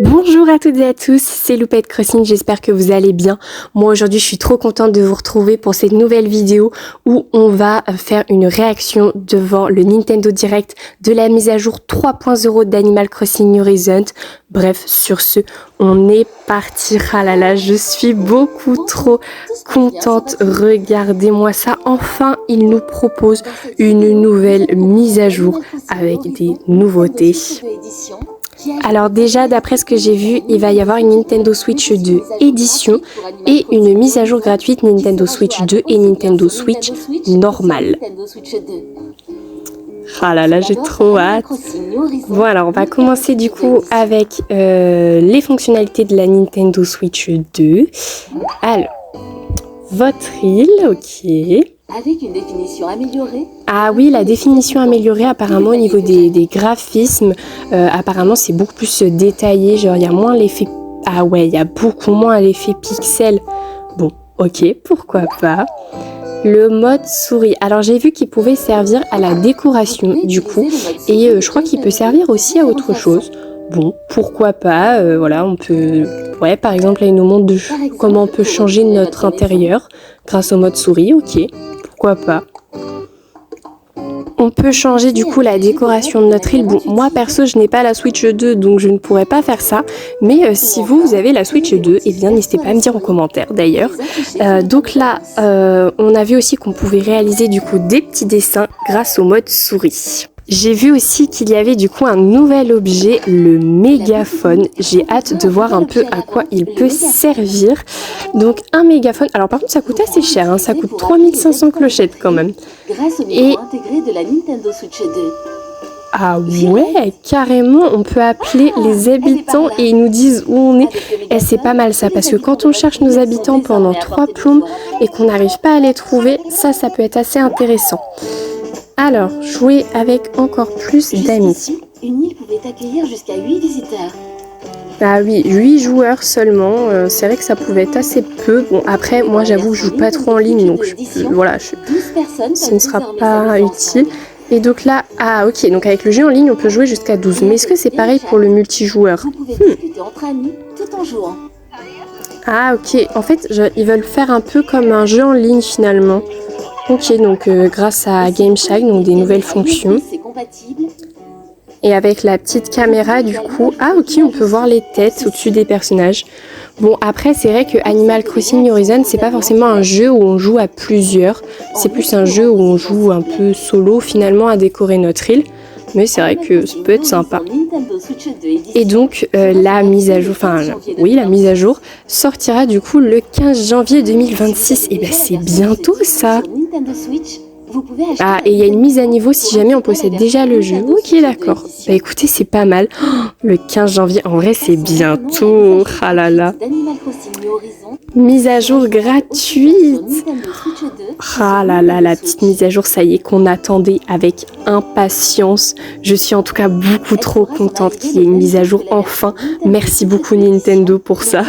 Bonjour à toutes et à tous, c'est Loupette Crossing, j'espère que vous allez bien. Moi aujourd'hui je suis trop contente de vous retrouver pour cette nouvelle vidéo où on va faire une réaction devant le Nintendo Direct de la mise à jour 3.0 d'Animal Crossing New Horizons. Bref, sur ce, on est parti. Ah là là, je suis beaucoup trop contente. Regardez-moi ça. Enfin, il nous propose une nouvelle mise à jour avec des nouveautés. Alors déjà, d'après ce que j'ai vu, il va y avoir une Nintendo Switch 2 édition et une mise à jour gratuite Nintendo Switch 2 et Nintendo Switch normale. Ah là là, j'ai trop hâte. Bon alors, on va commencer du coup avec les fonctionnalités de la Nintendo Switch 2. Alors, votre île, ok. Avec une définition améliorée. Ah oui, la définition améliorée apparemment au niveau des graphismes, apparemment c'est beaucoup plus détaillé, genre il y a moins l'effet... Ah ouais, il y a beaucoup moins l'effet pixel. Bon, ok, pourquoi pas. Le mode souris, alors j'ai vu qu'il pouvait servir à la décoration du coup, et je crois qu'il peut servir aussi à autre chose. Bon, pourquoi pas, voilà, on peut... Ouais, par exemple, là, il nous montre comment on peut changer notre intérieur grâce au mode souris, ok, pourquoi pas. On peut changer du coup la décoration de notre île. Bon, moi perso, je n'ai pas la Switch 2, donc je ne pourrais pas faire ça. Mais si vous avez la Switch 2, eh bien, n'hésitez pas à me dire en commentaire d'ailleurs. Donc là, on a vu aussi qu'on pouvait réaliser du coup des petits dessins grâce au mode souris. J'ai vu aussi qu'il y avait du coup un nouvel objet, le mégaphone. J'ai hâte de voir un peu à quoi il peut servir. Donc un mégaphone, alors par contre ça coûte assez cher, hein, ça coûte 3500 clochettes quand même. Et intégré de la Nintendo Switch 2. Ah ouais, carrément, on peut appeler les habitants et ils nous disent où on est. Et c'est pas mal ça, parce que quand on cherche nos habitants pendant 3 plombes et qu'on n'arrive pas à les trouver, ça peut être assez intéressant. Alors, jouer avec encore plus d'amis. Une île pouvait accueillir jusqu'à 8 visiteurs. Ah oui, 8 joueurs seulement, c'est vrai que ça pouvait être assez peu. Bon, après, moi j'avoue que je joue pas trop en ligne, donc voilà, ce ne sera pas utile. Et donc là, ah ok, donc avec le jeu en ligne, on peut jouer jusqu'à 12. Mais est-ce que c'est pareil pour le multijoueur? Ah ok, en fait, ils veulent faire un peu comme un jeu en ligne finalement. Ok, donc grâce à GameShark, donc des nouvelles fonctions. Et avec la petite caméra, du coup, ah ok, on peut voir les têtes au-dessus des personnages. Bon, après, c'est vrai que Animal Crossing New Horizons, c'est pas forcément un jeu où on joue à plusieurs. C'est plus un jeu où on joue un peu solo, finalement, à décorer notre île. Mais c'est vrai que ça peut être sympa. Et donc, la mise à jour, la mise à jour sortira du coup le 15 janvier 2026. Et ben, c'est bientôt ça. Ah, et il y a une mise à niveau si jamais on possède déjà le jeu. Ok, d'accord. Bah écoutez, c'est pas mal. Oh, le 15 janvier, en vrai, c'est bientôt. Ah là là. Mise à jour gratuite. Ah là là, la petite mise à jour, ça y est, qu'on attendait avec impatience. Je suis en tout cas beaucoup trop contente qu'il y ait une mise à jour enfin. Merci beaucoup Nintendo pour ça.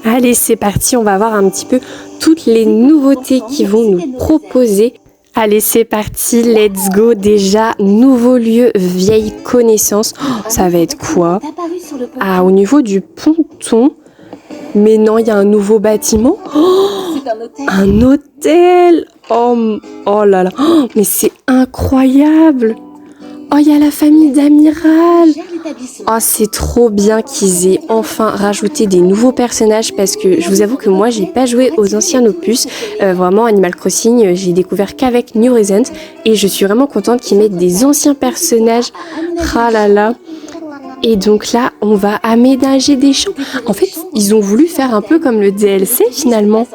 Allez, c'est parti, on va voir un petit peu toutes les nouveautés qu'ils vont nous proposer. Allez, c'est parti, let's go. Déjà, nouveau lieu, vieille connaissance. Oh, ça va être quoi? Ah, au niveau du ponton. Mais non, il y a un nouveau bâtiment. Oh, un hôtel. Oh là là. Oh, mais c'est incroyable. Oh, il y a la famille d'Amiral. Oh, c'est trop bien qu'ils aient enfin rajouté des nouveaux personnages parce que je vous avoue que moi, j'ai pas joué aux anciens opus. Vraiment, Animal Crossing, j'ai découvert qu'avec New Horizons et je suis vraiment contente qu'ils mettent des anciens personnages. Ah là là. Et donc là, on va aménager des champs. En fait, ils ont voulu faire un peu comme le DLC finalement.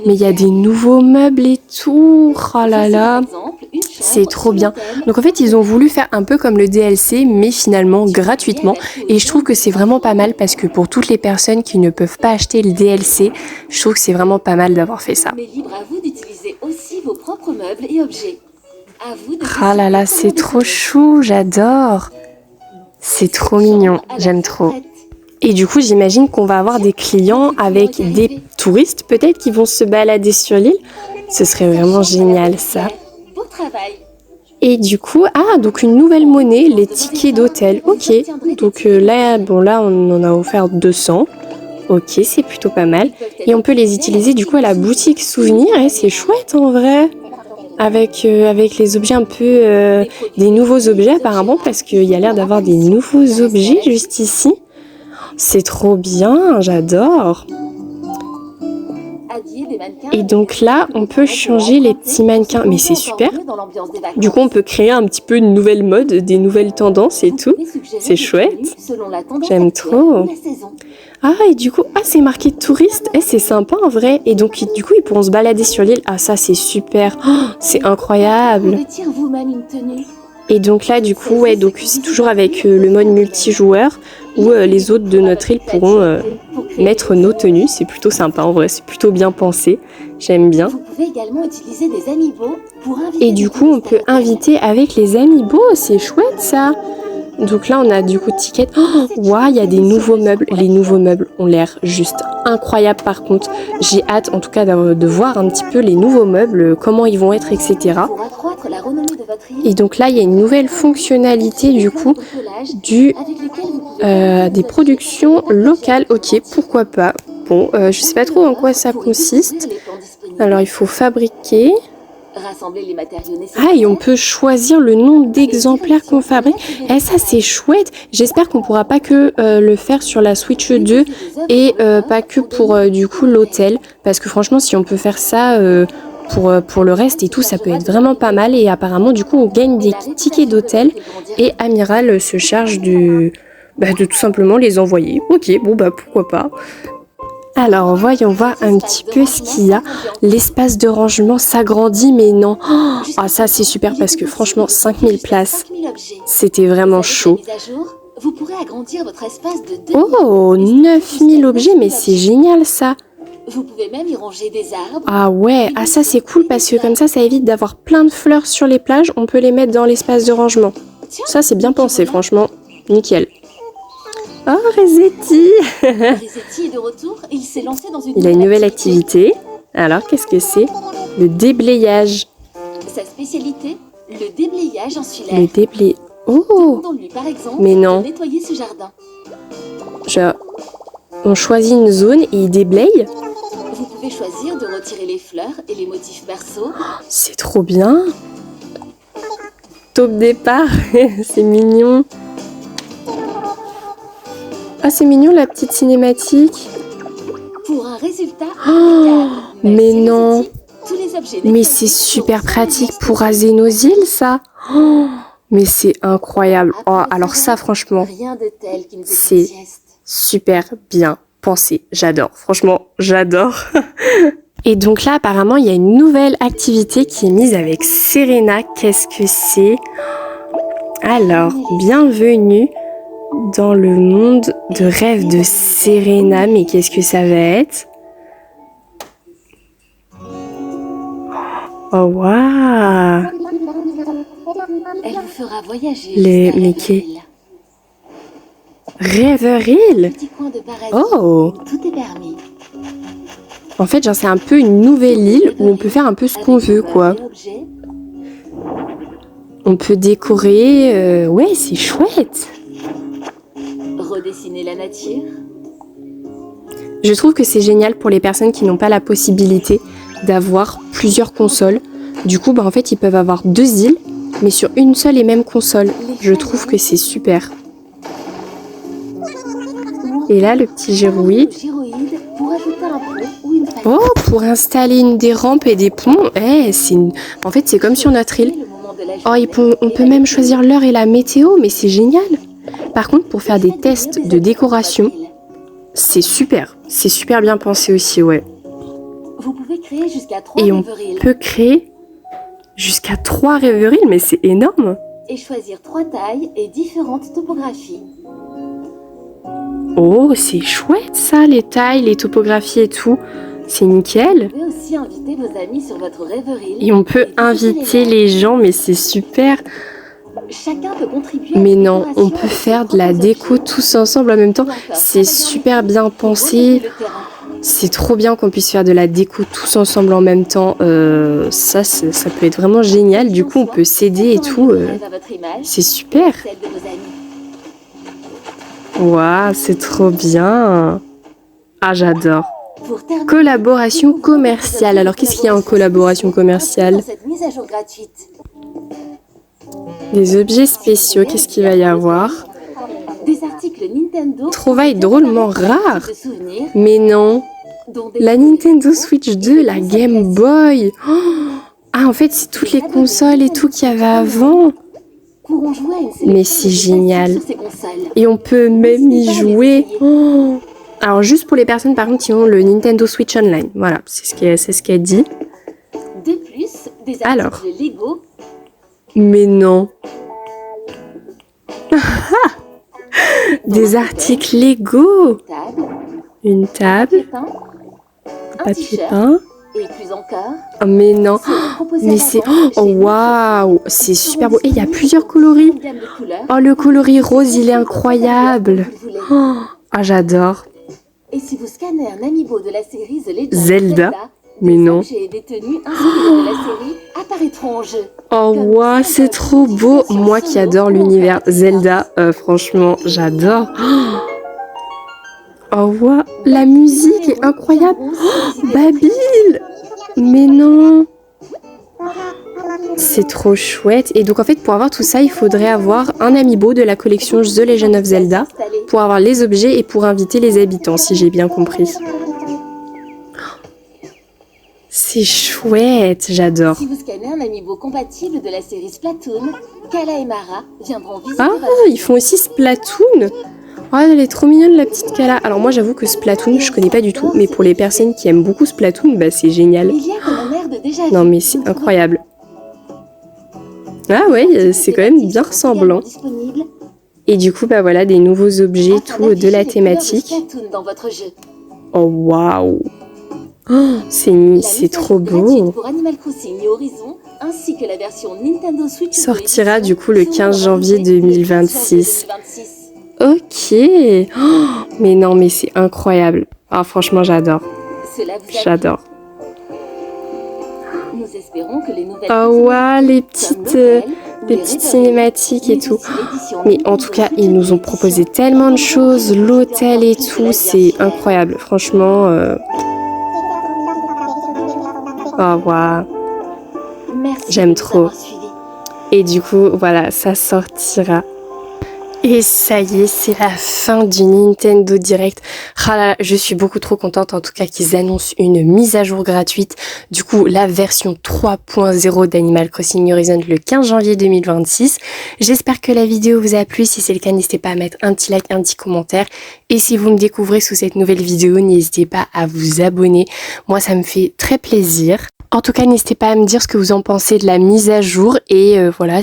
Mais il y a des nouveaux meubles et tout. Oh là là. C'est trop bien. Donc en fait, ils ont voulu faire un peu comme le DLC, mais finalement gratuitement. Et je trouve que c'est vraiment pas mal parce que pour toutes les personnes qui ne peuvent pas acheter le DLC, je trouve que c'est vraiment pas mal d'avoir fait ça. Mais libre à vous d'utiliser aussi vos propres meubles et objets. Ah là là, c'est trop chou, j'adore. C'est trop mignon, j'aime trop. Et du coup, j'imagine qu'on va avoir des clients avec des touristes peut-être qui vont se balader sur l'île. Ce serait vraiment génial ça. Bon travail. Et du coup, donc une nouvelle monnaie, les tickets d'hôtel. Ok, donc là, on en a offert 200. Ok, c'est plutôt pas mal. Et on peut les utiliser du coup à la boutique souvenir et c'est chouette en vrai. Avec les objets un peu, des nouveaux objets apparemment parce qu'il y a l'air d'avoir des nouveaux objets juste ici. C'est trop bien, j'adore. Et donc là, on peut changer les petits mannequins. Mais c'est super. Du coup, on peut créer un petit peu une nouvelle mode, des nouvelles tendances et tout. C'est chouette. J'aime trop. Et du coup, c'est marqué touriste. C'est sympa en vrai. Et donc, du coup, ils pourront se balader sur l'île. Ça, c'est super. C'est incroyable. Et donc là, du coup, donc c'est toujours avec le mode multijoueur où les autres de notre île pourront mettre nos tenues. C'est plutôt sympa en vrai, c'est plutôt bien pensé. J'aime bien. Vous pouvez également utiliser des amiibo pour inviter. Et du coup, on peut inviter avec les amiibo, c'est chouette ça. Donc là, on a du coup ticket. Il y a des nouveaux meubles. Les nouveaux meubles ont l'air juste incroyables par contre. J'ai hâte en tout cas de voir un petit peu les nouveaux meubles, comment ils vont être, etc. Et donc là, il y a une nouvelle fonctionnalité du coup des productions locales. Ok, pourquoi pas. Bon, je sais pas trop en quoi ça consiste. Alors, il faut fabriquer. Et on peut choisir le nombre d'exemplaires qu'on fabrique. Ça, c'est chouette. J'espère qu'on pourra pas que le faire sur la Switch 2 et pas que pour du coup l'hôtel. Parce que franchement, si on peut faire ça pour le reste et tout, ça peut être vraiment pas mal. Et apparemment, du coup, on gagne des tickets d'hôtel et Amiral se charge de tout simplement les envoyer. Ok, bon pourquoi pas. Alors, voyons voir un petit peu ce qu'il y a. L'espace de rangement s'agrandit, mais non. Ça, c'est super parce que franchement, 5000 places, c'était vraiment chaud. Vous pourrez agrandir votre espace de 9000 objets, mais c'est génial ça. Vous pouvez même y ranger des arbres. Ça c'est cool parce que comme ça évite d'avoir plein de fleurs sur les plages. On peut les mettre dans l'espace de rangement. Ça, c'est bien pensé, franchement. Nickel. Resetti. Resetti est de retour et il s'est lancé dans une nouvelle activité. Alors, qu'est-ce que c'est? Le déblayage. Sa spécialité, le déblayage insulaire. Le déblayage. Demandons-lui, par exemple, mais non. de nettoyer ce jardin. On choisit une zone et il déblaye. Vous pouvez choisir de retirer les fleurs et les motifs perso. C'est trop bien. Top départ. C'est mignon. C'est mignon la petite cinématique. Pour un résultat mais non. Mais c'est super pratique pour raser nos îles, ça. Mais c'est incroyable. Alors ça, franchement, c'est super bien pensé. J'adore. Franchement, j'adore. Et donc là, apparemment, il y a une nouvelle activité qui est mise avec Serena. Qu'est-ce que c'est? Alors, bienvenue dans le monde de rêve de Serena. Mais qu'est-ce que ça va être? Waouh! Elle vous fera voyager. Rêverie. Tout est permis. En fait, c'est un peu une nouvelle île où on peut faire un peu ce qu'on veut, quoi. On peut décorer. C'est chouette. Redessiner la nature. Je trouve que c'est génial pour les personnes qui n'ont pas la possibilité d'avoir plusieurs consoles. Du coup, en fait, ils peuvent avoir 2 îles, mais sur une seule et même console. Je trouve que c'est super. Et là, le petit gyroïde. Pour installer des rampes et des ponts. En fait, c'est comme sur notre île. On peut même choisir l'heure et la météo, mais c'est génial. Par contre, pour faire des tests de décoration, c'est super. C'est super bien pensé aussi, ouais. Vous pouvez créer jusqu'à 3 Et on peut créer jusqu'à 3 rêveries, mais c'est énorme. Et choisir 3 tailles et différentes topographies. C'est chouette ça, les tailles, les topographies et tout. C'est nickel. Vous pouvez aussi inviter vos amis sur votre rêverie. Et on peut inviter les gens, mais c'est super. Chacun peut contribuer. Mais non, on peut faire de la déco tous ensemble en même temps. C'est super bien pensé. C'est trop bien qu'on puisse faire de la déco tous ensemble en même temps. Ça peut être vraiment génial. Du coup, on peut s'aider et tout. C'est super. Waouh, c'est trop bien. Ah, j'adore. Collaboration commerciale. Alors, qu'est-ce qu'il y a en collaboration commerciale? Des objets spéciaux. Qu'est-ce qu'il va y avoir? Des articles Nintendo. Trouvailles drôlement rares. Mais non. La Nintendo Switch 2, la Game Boy. Oh, ah, en fait, c'est toutes les consoles et tout qu'il y avait avant. Mais c'est génial. Et on peut même y jouer. Oh. Alors, juste pour les personnes, par contre, qui ont le Nintendo Switch Online. Voilà, c'est ce qu'elle dit. De plus, des alors. articles Lego. Mais non. Des articles Lego. Une table. Papier peint. Et plus encore. Oh, mais non. Mais c'est... Oh, waouh. C'est super beau. Et il y a plusieurs coloris. Oh, le coloris rose, il est incroyable. Oh, j'adore. Et si vous scannez un amiibo de la série The Legend Zelda. Mais non. Oh, waouh, c'est trop beau. Moi qui adore l'univers Zelda, franchement, j'adore. Oh, waouh, la musique est incroyable. Oh, Babil. Mais non. C'est trop chouette. Et donc, en fait, pour avoir tout ça, il faudrait avoir un amiibo de la collection The Legend of Zelda pour avoir les objets et pour inviter les habitants, si j'ai bien compris. C'est chouette, j'adore. Si vous scannez un amiibo compatible de la série Splatoon, Kala et Mara viendront visiter ils font aussi Splatoon. Oh, elle est trop mignonne, la petite Kala. Alors moi, j'avoue que Splatoon, je connais pas du tout. Mais pour les personnes qui aiment beaucoup Splatoon, bah c'est génial. Non mais c'est incroyable. Ah ouais, c'est quand même bien ressemblant. Et du coup, bah voilà, des nouveaux objets, tout de la thématique. Oh, waouh. Oh, c'est trop beau. Sortira du coup le 15 janvier 2026. Ok. Oh, mais non, mais c'est incroyable. Ah, franchement, j'adore. J'adore. Oh, waouh, les petites cinématiques et tout. Mais en tout cas, ils nous ont proposé tellement de choses, l'hôtel et tout, c'est incroyable. Franchement, oh, waouh. J'aime trop. Et du coup, voilà, ça sortira. Et ça y est, c'est la fin du Nintendo Direct. Ah là là, je suis beaucoup trop contente en tout cas qu'ils annoncent une mise à jour gratuite. Du coup, la version 3.0 d'Animal Crossing Horizon le 15 janvier 2026. J'espère que la vidéo vous a plu. Si c'est le cas, n'hésitez pas à mettre un petit like, un petit commentaire. Et si vous me découvrez sous cette nouvelle vidéo, n'hésitez pas à vous abonner. Moi, ça me fait très plaisir. En tout cas, n'hésitez pas à me dire ce que vous en pensez de la mise à jour et voilà,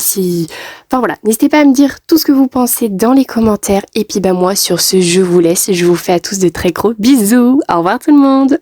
n'hésitez pas à me dire tout ce que vous pensez dans les commentaires et puis bah moi sur ce, je vous laisse, je vous fais à tous de très gros bisous. Au revoir tout le monde.